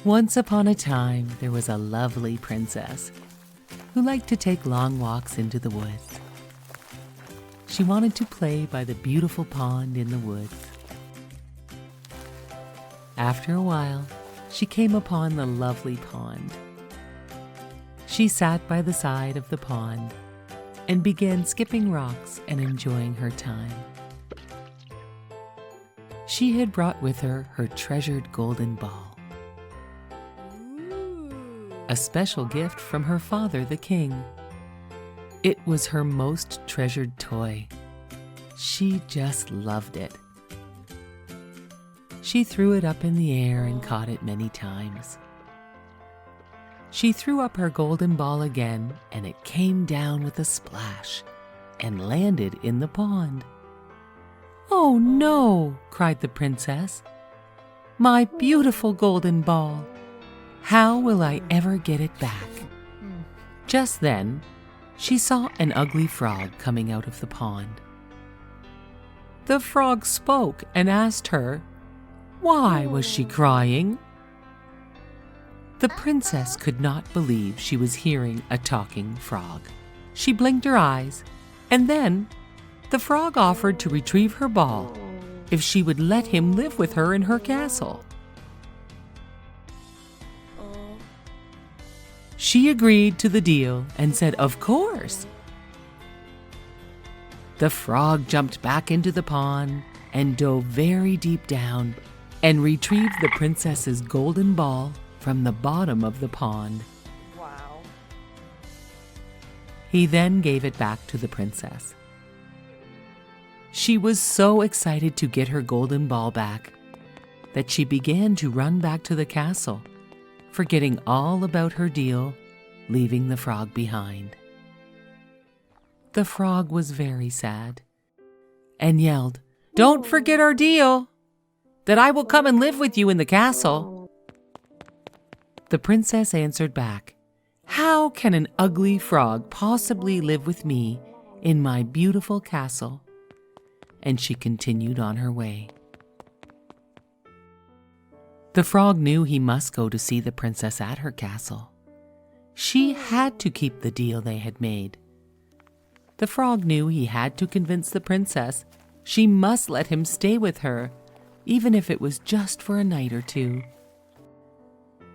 Once upon a time, there was a lovely princess who liked to take long walks into the woods. She wanted to play by the beautiful pond in the woods. After a while, she came upon the lovely pond. She sat by the side of the pond and began skipping rocks and enjoying her time. She had brought with her her treasured golden ball, a special gift from her father, the king. It was her most treasured toy. She just loved it. She threw it up in the air and caught it many times. She threw up her golden ball again, and it came down with a splash and landed in the pond. "Oh no!" cried the princess. "My beautiful golden ball! How will I ever get it back?" Just then, she saw an ugly frog coming out of the pond. The frog spoke and asked her, why was she crying? The princess could not believe she was hearing a talking frog. She blinked her eyes, and then the frog offered to retrieve her ball if she would let him live with her in her castle. She agreed to the deal and said, "Of course." The frog jumped back into the pond and dove very deep down and retrieved the princess's golden ball from the bottom of the pond. Wow. He then gave it back to the princess. She was so excited to get her golden ball back that she began to run back to the castle, forgetting all about her deal, leaving the frog behind. The frog was very sad and yelled, "Don't forget our deal, that I will come and live with you in the castle." The princess answered back, "How can an ugly frog possibly live with me in my beautiful castle?" And she continued on her way. The frog knew he must go to see the princess at her castle. She had to keep the deal they had made. The frog knew he had to convince the princess she must let him stay with her, even if it was just for a night or two.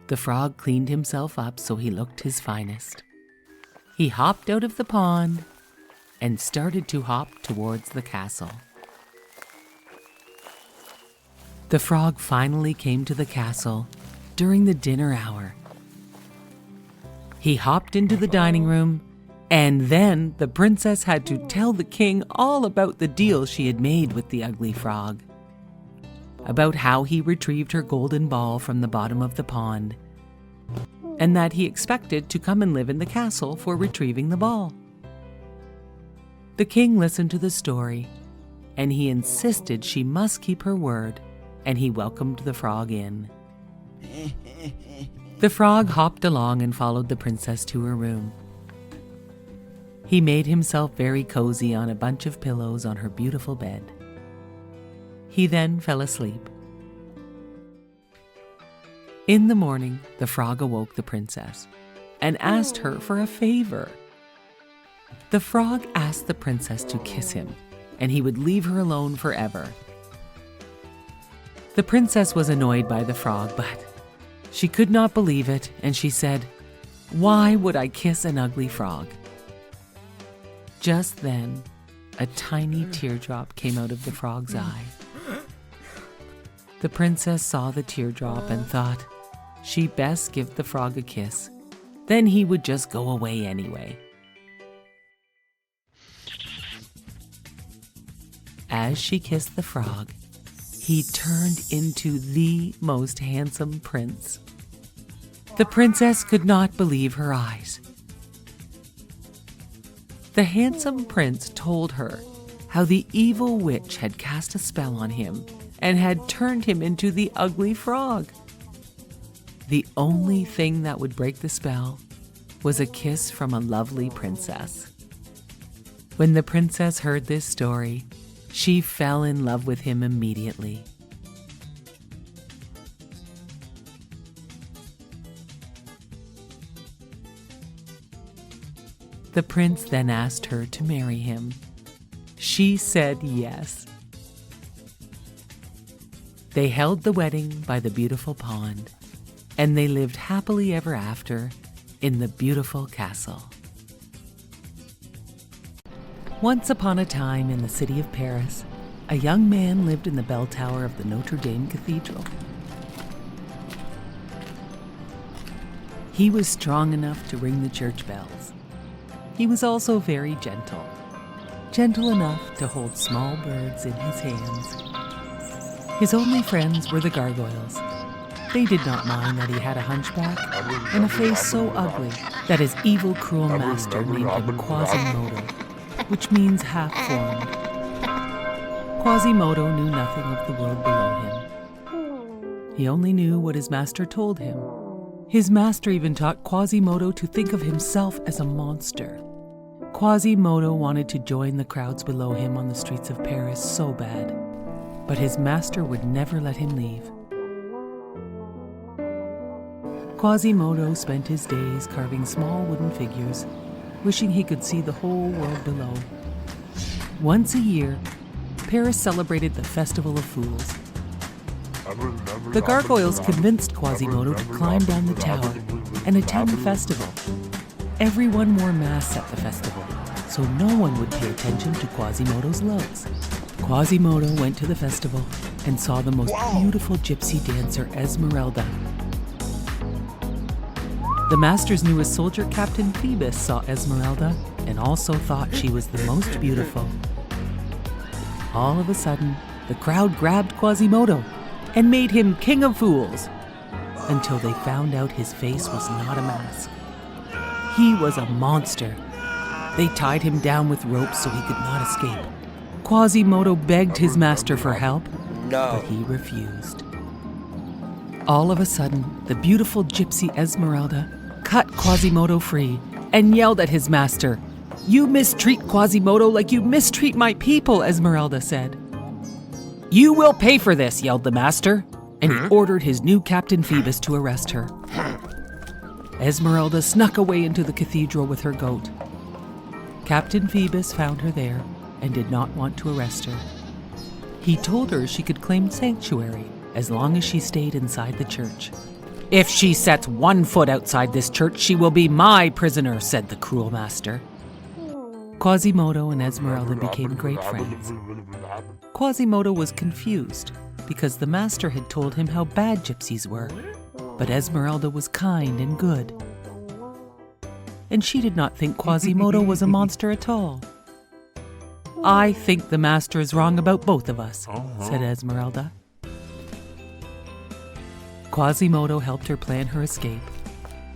The frog cleaned himself up so he looked his finest. He hopped out of the pond and started to hop towards the castle. The frog finally came to the castle during the dinner hour. He hopped into the dining room, and then the princess had to tell the king all about the deal she had made with the ugly frog, about how he retrieved her golden ball from the bottom of the pond, and that he expected to come and live in the castle for retrieving the ball. The king listened to the story, and he insisted she must keep her word, and he welcomed the frog in. The frog hopped along and followed the princess to her room. He made himself very cozy on a bunch of pillows on her beautiful bed. He then fell asleep. In the morning, the frog awoke the princess and asked her for a favor. The frog asked the princess to kiss him, and he would leave her alone forever. The princess was annoyed by the frog, but she could not believe it, and she said, "Why would I kiss an ugly frog?" Just then, a tiny teardrop came out of the frog's eye. The princess saw the teardrop and thought she'd best give the frog a kiss, then he would just go away anyway. As she kissed the frog, he turned into the most handsome prince. The princess could not believe her eyes. The handsome prince told her how the evil witch had cast a spell on him and had turned him into the ugly frog. The only thing that would break the spell was a kiss from a lovely princess. When the princess heard this story, she fell in love with him immediately. The prince then asked her to marry him. She said yes. They held the wedding by the beautiful pond, and they lived happily ever after in the beautiful castle. Once upon a time in the city of Paris, a young man lived in the bell tower of the Notre Dame Cathedral. He was strong enough to ring the church bells. He was also very gentle, gentle enough to hold small birds in his hands. His only friends were the gargoyles. They did not mind that he had a hunchback and a face so ugly that his evil, cruel master named him Quasimodo, which means half-formed. Quasimodo knew nothing of the world below him. He only knew what his master told him. His master even taught Quasimodo to think of himself as a monster. Quasimodo wanted to join the crowds below him on the streets of Paris so bad, but his master would never let him leave. Quasimodo spent his days carving small wooden figures, wishing he could see the whole world below. Once a year, Paris celebrated the Festival of Fools. The gargoyles convinced Quasimodo to climb down the tower and attend the festival. Everyone wore masks at the festival, so no one would pay attention to Quasimodo's looks. Quasimodo went to the festival and saw the most beautiful gypsy dancer, Esmeralda. The master's newest soldier, Captain Phoebus, saw Esmeralda and also thought she was the most beautiful. All of a sudden, the crowd grabbed Quasimodo and made him king of fools, until they found out his face was not a mask. He was a monster. They tied him down with ropes so he could not escape. Quasimodo begged his master for help, but he refused. All of a sudden, the beautiful gypsy Esmeralda cut Quasimodo free and yelled at his master. "You mistreat Quasimodo like you mistreat my people," Esmeralda said. "You will pay for this," yelled the master, and he ordered his new Captain Phoebus to arrest her. Esmeralda snuck away into the cathedral with her goat. Captain Phoebus found her there and did not want to arrest her. He told her she could claim sanctuary as long as she stayed inside the church. "If she sets one foot outside this church, she will be my prisoner," said the cruel master. Quasimodo and Esmeralda became great friends. Quasimodo was confused because the master had told him how bad gypsies were, but Esmeralda was kind and good. And she did not think Quasimodo was a monster at all. "I think the master is wrong about both of us," said Esmeralda. Quasimodo helped her plan her escape.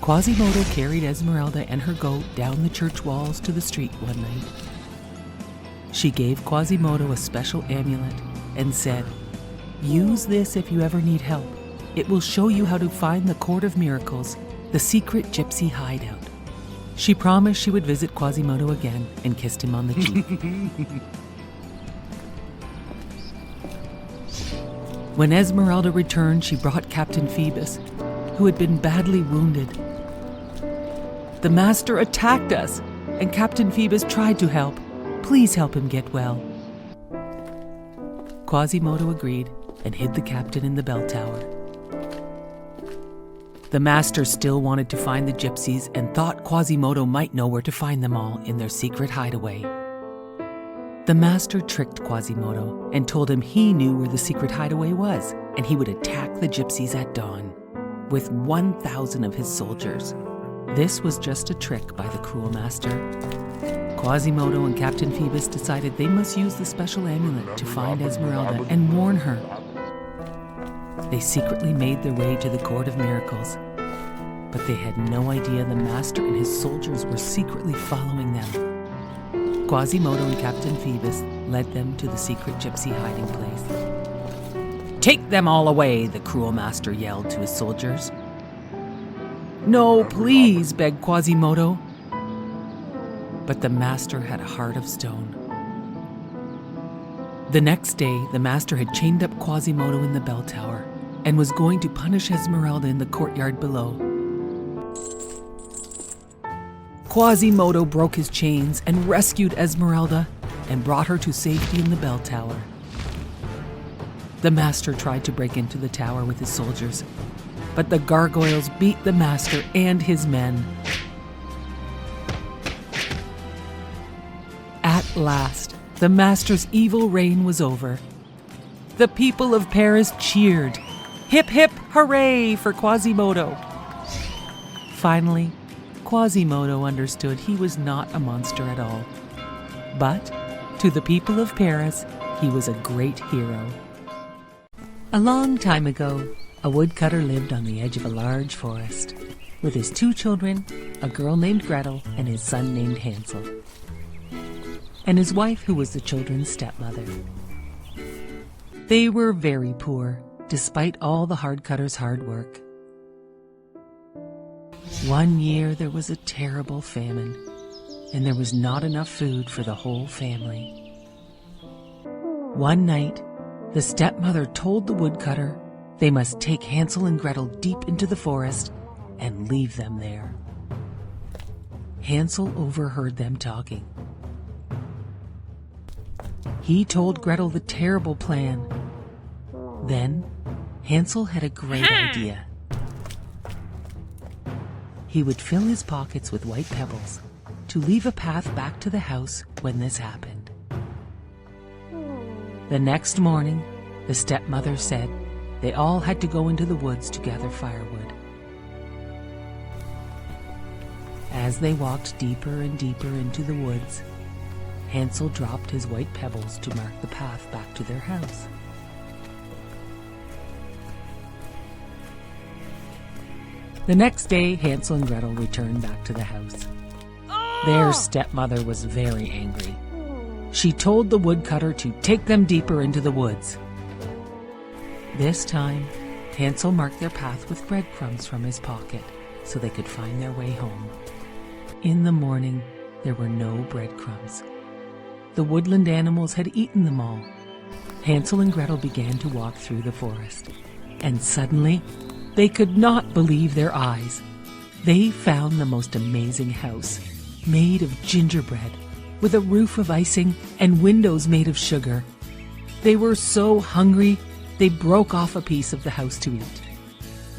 Quasimodo carried Esmeralda and her goat down the church walls to the street one night. She gave Quasimodo a special amulet and said, "Use this if you ever need help. It will show you how to find the Court of Miracles, the secret gypsy hideout." She promised she would visit Quasimodo again and kissed him on the cheek. When Esmeralda returned, she brought Captain Phoebus, who had been badly wounded. "The master attacked us, and Captain Phoebus tried to help. Please help him get well." Quasimodo agreed and hid the captain in the bell tower. The master still wanted to find the gypsies and thought Quasimodo might know where to find them all in their secret hideaway. The master tricked Quasimodo and told him he knew where the secret hideaway was, and he would attack the gypsies at dawn with 1,000 of his soldiers. This was just a trick by the cruel master. Quasimodo and Captain Phoebus decided they must use the special amulet to find Esmeralda and warn her. They secretly made their way to the Court of Miracles, but they had no idea the master and his soldiers were secretly following them. Quasimodo and Captain Phoebus led them to the secret gypsy hiding place. "Take them all away," the cruel master yelled to his soldiers. "No, please," begged Quasimodo. But the master had a heart of stone. The next day, the master had chained up Quasimodo in the bell tower and was going to punish Esmeralda in the courtyard below. Quasimodo broke his chains and rescued Esmeralda and brought her to safety in the bell tower. The master tried to break into the tower with his soldiers, but the gargoyles beat the master and his men. At last, the master's evil reign was over. The people of Paris cheered. Hip hip hooray for Quasimodo! Finally, Quasimodo understood he was not a monster at all. But to the people of Paris, he was a great hero. A long time ago, a woodcutter lived on the edge of a large forest with his 2 children, a girl named Gretel and his son named Hansel, and his wife, who was the children's stepmother. They were very poor, despite all the hardcutter's hard work. One year there was a terrible famine, and there was not enough food for the whole family. One night, the stepmother told the woodcutter they must take Hansel and Gretel deep into the forest and leave them there. Hansel overheard them talking. He told Gretel the terrible plan. Then, Hansel had a great idea. He would fill his pockets with white pebbles to leave a path back to the house when this happened. The next morning, the stepmother said they all had to go into the woods to gather firewood. As they walked deeper and deeper into the woods, Hansel dropped his white pebbles to mark the path back to their house. The next day, Hansel and Gretel returned back to the house. Their stepmother was very angry. She told the woodcutter to take them deeper into the woods. This time, Hansel marked their path with breadcrumbs from his pocket so they could find their way home. In the morning, there were no breadcrumbs. The woodland animals had eaten them all. Hansel and Gretel began to walk through the forest, and suddenly, they could not believe their eyes. They found the most amazing house, made of gingerbread, with a roof of icing and windows made of sugar. They were so hungry, they broke off a piece of the house to eat.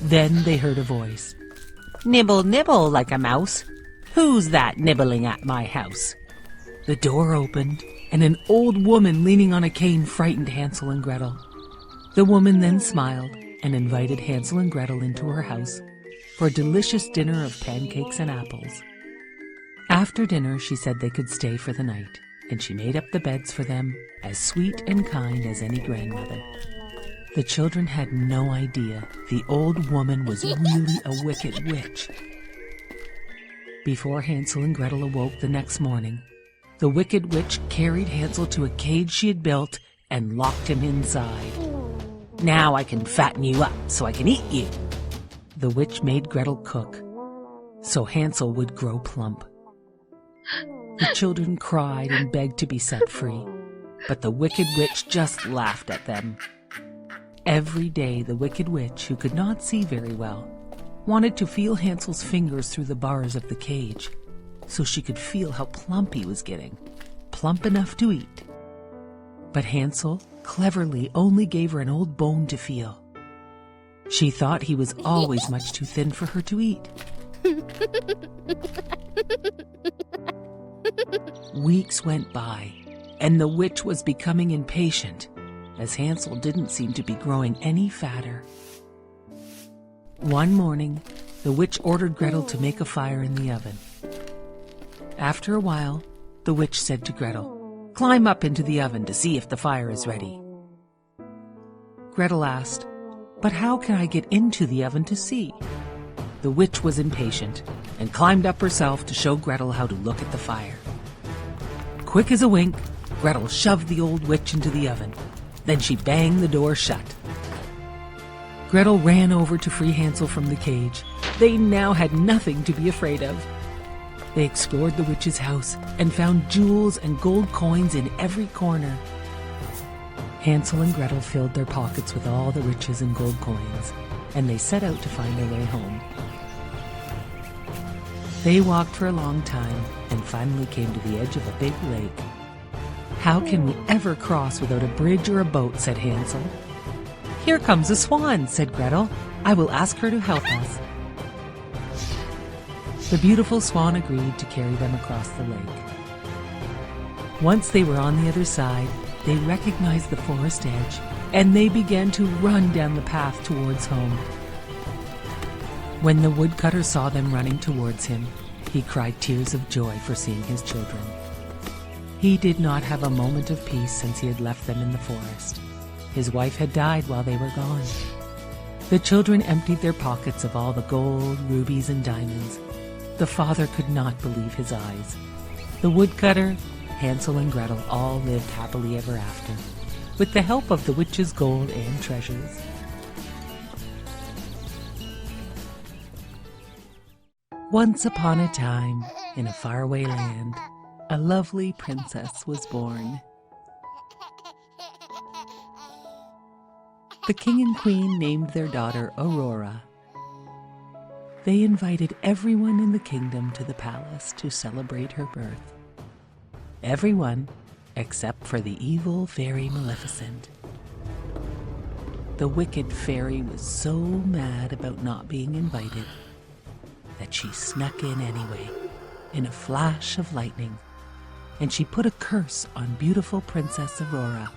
Then they heard a voice. "Nibble, nibble like a mouse. Who's that nibbling at my house?" The door opened, and an old woman leaning on a cane frightened Hansel and Gretel. The woman then smiled and invited Hansel and Gretel into her house for a delicious dinner of pancakes and apples. After dinner, she said they could stay for the night, and she made up the beds for them, as sweet and kind as any grandmother. The children had no idea the old woman was really a wicked witch. Before Hansel and Gretel awoke the next morning, the wicked witch carried Hansel to a cage she had built and locked him inside. "Now I can fatten you up so I can eat you." The witch made Gretel cook, so Hansel would grow plump. The children cried and begged to be set free, but the wicked witch just laughed at them. Every day the wicked witch, who could not see very well, wanted to feel Hansel's fingers through the bars of the cage, so she could feel how plump he was getting, plump enough to eat. But Hansel cleverly only gave her an old bone to feel. She thought he was always much too thin for her to eat. Weeks went by, and the witch was becoming impatient, as Hansel didn't seem to be growing any fatter. One morning, the witch ordered Gretel to make a fire in the oven. After a while, the witch said to Gretel, "Climb up into the oven to see if the fire is ready." Gretel asked, "But how can I get into the oven to see?" The witch was impatient and climbed up herself to show Gretel how to look at the fire. Quick as a wink, Gretel shoved the old witch into the oven. Then she banged the door shut. Gretel ran over to free Hansel from the cage. They now had nothing to be afraid of. They explored the witch's house and found jewels and gold coins in every corner. Hansel and Gretel filled their pockets with all the riches and gold coins, and they set out to find their way home. They walked for a long time and finally came to the edge of a big lake. "How can we ever cross without a bridge or a boat?" said Hansel. "Here comes a swan," said Gretel. "I will ask her to help us." The beautiful swan agreed to carry them across the lake. Once they were on the other side, they recognized the forest edge, and they began to run down the path towards home. When the woodcutter saw them running towards him, he cried tears of joy for seeing his children. He did not have a moment of peace since he had left them in the forest. His wife had died while they were gone. The children emptied their pockets of all the gold, rubies, and diamonds. The father could not believe his eyes. The woodcutter, Hansel, and Gretel all lived happily ever after, with the help of the witch's gold and treasures. Once upon a time, in a faraway land, a lovely princess was born. The king and queen named their daughter Aurora. They invited everyone in the kingdom to the palace to celebrate her birth. Everyone except for the evil fairy Maleficent. The wicked fairy was so mad about not being invited that she snuck in anyway, in a flash of lightning, and she put a curse on beautiful Princess Aurora.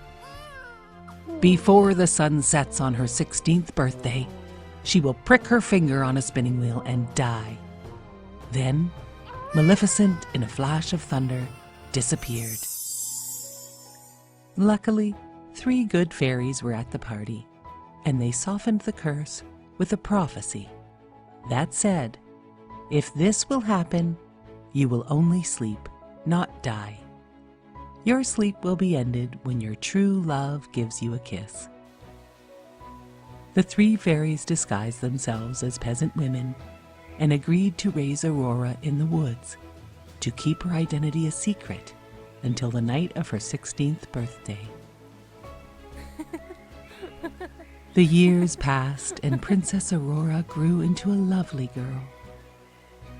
Before the sun sets on her 16th birthday, she will prick her finger on a spinning wheel and die. Then, Maleficent, in a flash of thunder, disappeared. Luckily, 3 good fairies were at the party, and they softened the curse with a prophecy that said, "If this will happen, you will only sleep, not die. Your sleep will be ended when your true love gives you a kiss." The 3 fairies disguised themselves as peasant women and agreed to raise Aurora in the woods to keep her identity a secret until the night of her 16th birthday. The years passed and Princess Aurora grew into a lovely girl.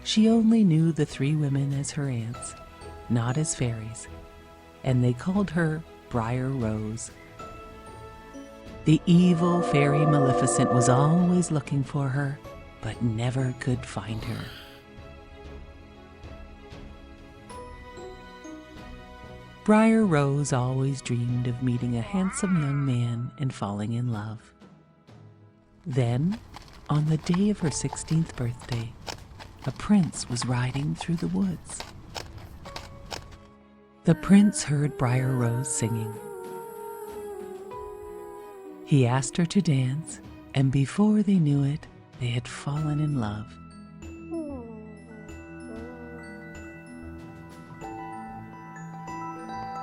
She only knew the 3 women as her aunts, not as fairies, and they called her Briar Rose. The evil fairy Maleficent was always looking for her, but never could find her. Briar Rose always dreamed of meeting a handsome young man and falling in love. Then, on the day of her 16th birthday, a prince was riding through the woods. The prince heard Briar Rose singing. He asked her to dance, and before they knew it, they had fallen in love.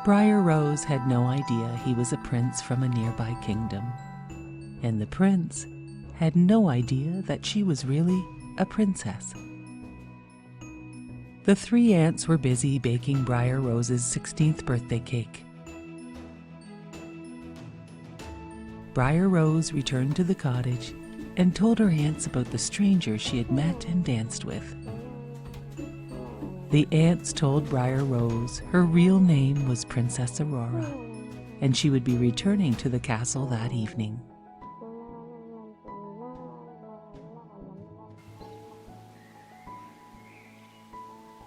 Briar Rose had no idea he was a prince from a nearby kingdom, and the prince had no idea that she was really a princess. The 3 aunts were busy baking Briar Rose's 16th birthday cake. Briar Rose returned to the cottage and told her aunts about the stranger she had met and danced with. The aunts told Briar Rose her real name was Princess Aurora, and she would be returning to the castle that evening.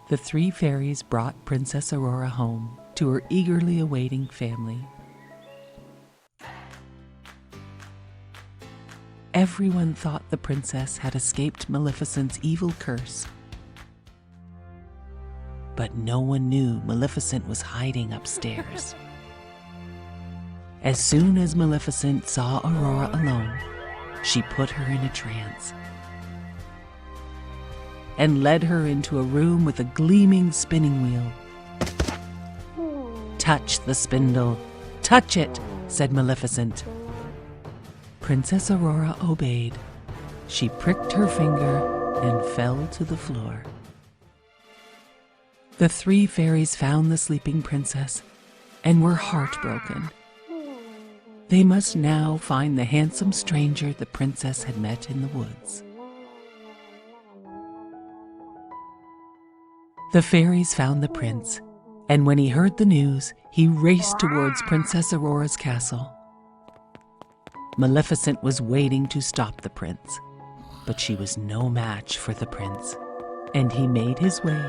The 3 fairies brought Princess Aurora home to her eagerly awaiting family. Everyone thought the princess had escaped Maleficent's evil curse. But no one knew Maleficent was hiding upstairs. As soon as Maleficent saw Aurora alone, she put her in a trance and led her into a room with a gleaming spinning wheel. "Touch the spindle, touch it," said Maleficent. Princess Aurora obeyed. She pricked her finger and fell to the floor. The 3 fairies found the sleeping princess and were heartbroken. They must now find the handsome stranger the princess had met in the woods. The fairies found the prince, and when he heard the news, he raced towards Princess Aurora's castle. Maleficent was waiting to stop the prince, but she was no match for the prince, and he made his way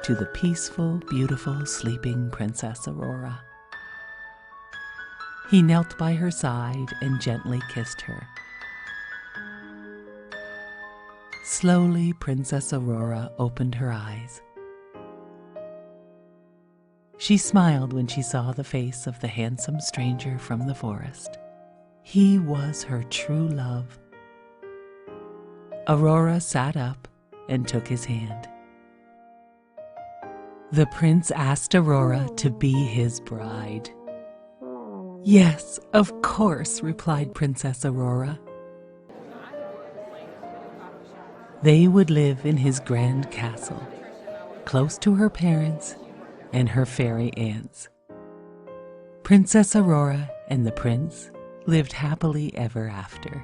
to the peaceful, beautiful, sleeping Princess Aurora. He knelt by her side and gently kissed her. Slowly, Princess Aurora opened her eyes. She smiled when she saw the face of the handsome stranger from the forest. He was her true love. Aurora sat up and took his hand. The prince asked Aurora to be his bride. "Yes, of course," replied Princess Aurora. They would live in his grand castle, close to her parents and her fairy aunts. Princess Aurora and the prince lived happily ever after.